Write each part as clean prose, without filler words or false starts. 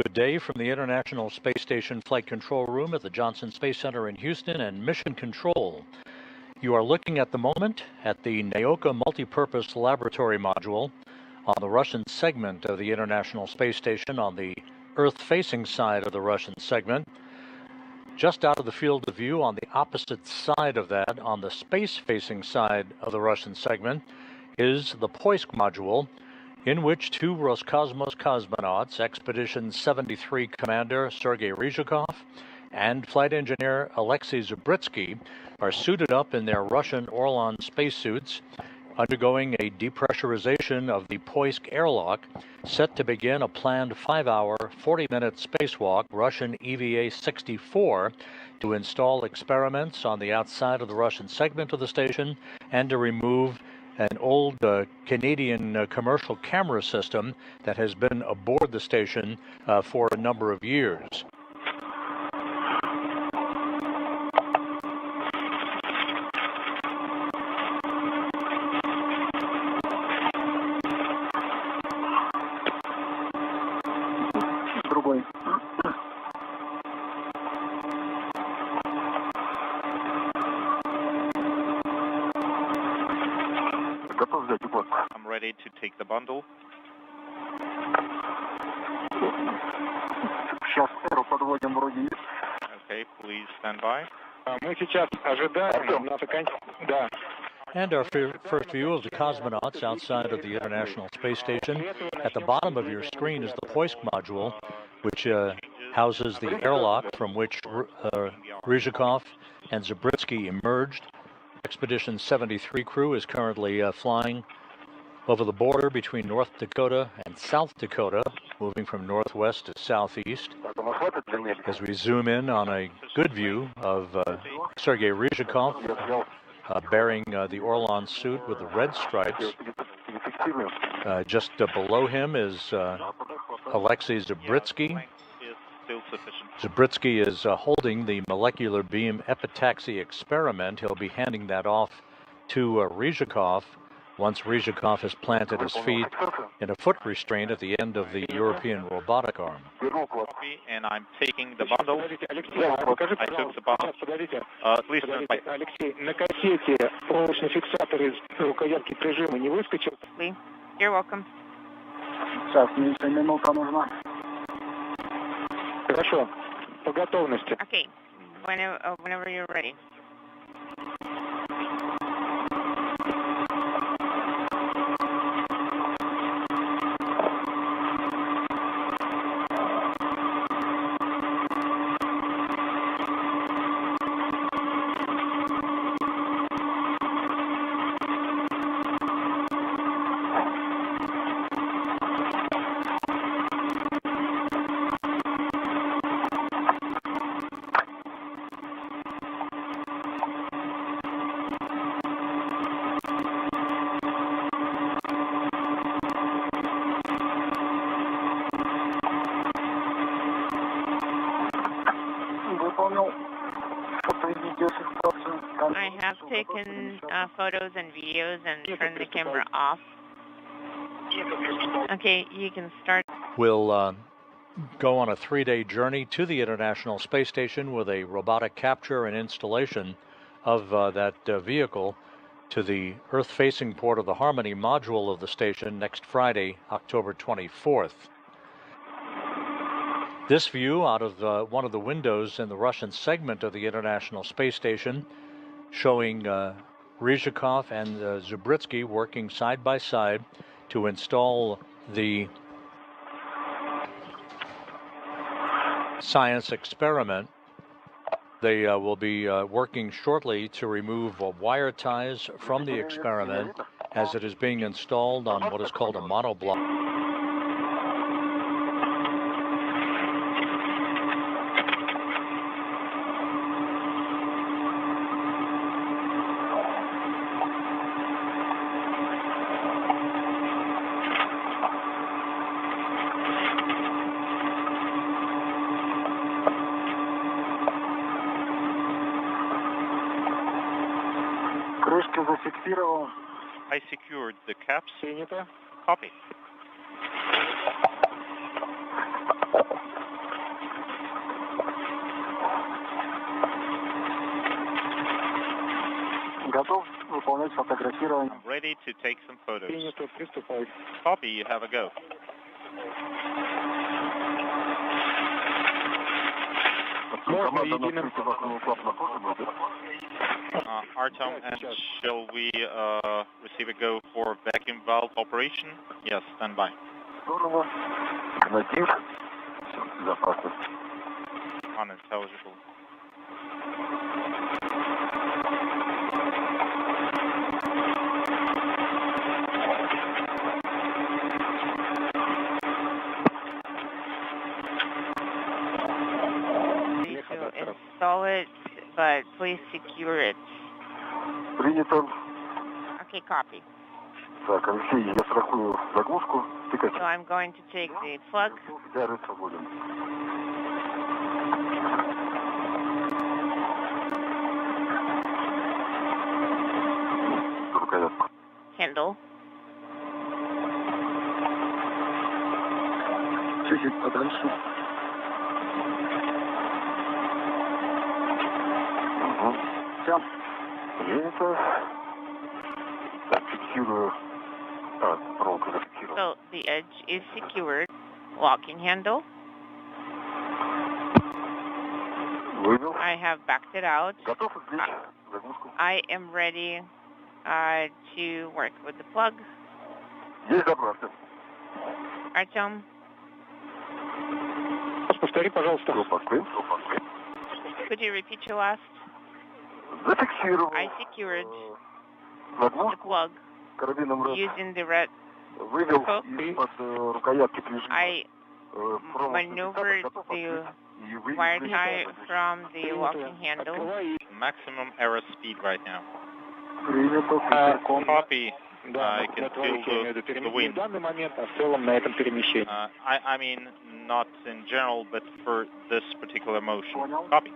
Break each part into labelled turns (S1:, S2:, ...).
S1: Good day from the International Space Station Flight Control Room at the Johnson Space Center in Houston and Mission Control. You are looking at the moment at the Nauka Multipurpose Laboratory Module on the Russian segment of the International Space Station on the Earth-facing side of the Russian segment. Just out of the field of view on the opposite side of that, on the space-facing side of the Russian segment, is the Poisk module, in which two Roscosmos cosmonauts, Expedition 73 Commander Sergei Ryzhikov and Flight Engineer Aleksei Zubritsky, are suited up in their Russian Orlan spacesuits, undergoing a depressurization of the Poisk airlock, set to begin a planned 5-hour, 40-minute spacewalk, Russian EVA-64, to install experiments on the outside of the Russian segment of the station and to remove an old Canadian commercial camera system that has been aboard the station for a number of years.
S2: I'm ready to take the bundle. Okay, please stand by.
S1: And our first view of the cosmonauts outside of the International Space Station. At the bottom of your screen is the Poisk module, which houses the airlock from which Ryzhikov and Zubritsky emerged. Expedition 73 crew is currently flying over the border between North Dakota and South Dakota, moving from northwest to southeast. As we zoom in on a good view of Sergei Ryzhikov bearing the Orlan suit with the red stripes. Just below him is Aleksei Zubritsky. Zubritsky is holding the molecular beam epitaxy experiment. He'll be handing that off to Ryzhikov once Ryzhikov has planted his feet in a foot restraint at the end of the European Robotic Arm.
S2: And I'm taking the bundle. I took the bundle. Please stand by.
S3: You're welcome. Okay, whenever you're ready. I have taken photos and videos and turned the camera off. Okay, you can start.
S1: We'll go on a 3-day journey to the International Space Station with a robotic capture and installation of that vehicle to the Earth-facing port of the Harmony module of the station next Friday, October 24th. This view out of one of the windows in the Russian segment of the International Space Station, showing Ryzhikov and Zubritsky working side by side to install the science experiment. They will be working shortly to remove wire ties from the experiment as it is being installed on what is called a monoblock.
S2: I secured the caps. Copy. I'm ready to take some photos. Copy, you have a go. Artem, and shall we receive a go for vacuum valve operation? Yes, stand by. Unintelligible.
S3: Install it, but please secure it. Okay, copy. So I'm going to take the plug. Handle. So the edge is secured. Locking handle. I have backed it out. I am ready to work with the plug. Artem. Could you repeat your last? I secured the plug using the red hook. I maneuvered the wire tie from the locking handle.
S2: Maximum error speed right now. Copy. I can feel the wind. I mean, not in general, but for this particular motion. Copy.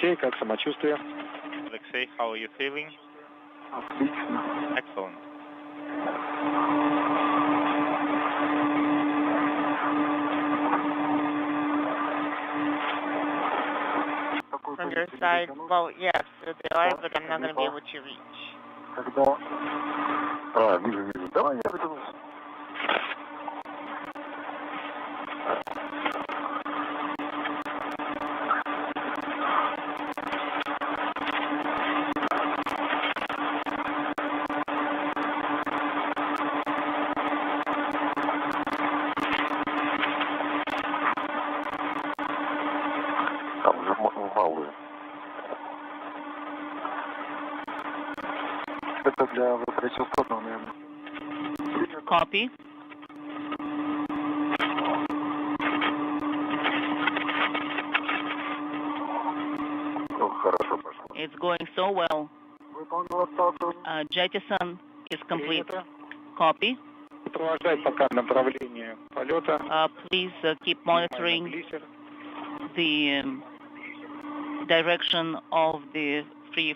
S4: Алексей, как самочувствие?
S2: Aleksei, how are you feeling?
S4: Отлично.
S2: Excellent.
S3: From your side, well, yes, it's alive, but I'm not going to be able to reach.
S4: Когда... вижу. Давай я выдвинусь. Это для высокосложного, наверное.
S3: Copy.
S4: Хорошо пошло.
S5: It's going so well.
S4: Выполнила статус.
S5: Jettison is complete. Copy.
S4: Сопровождать пока направление полета.
S5: Please keep monitoring the direction of the free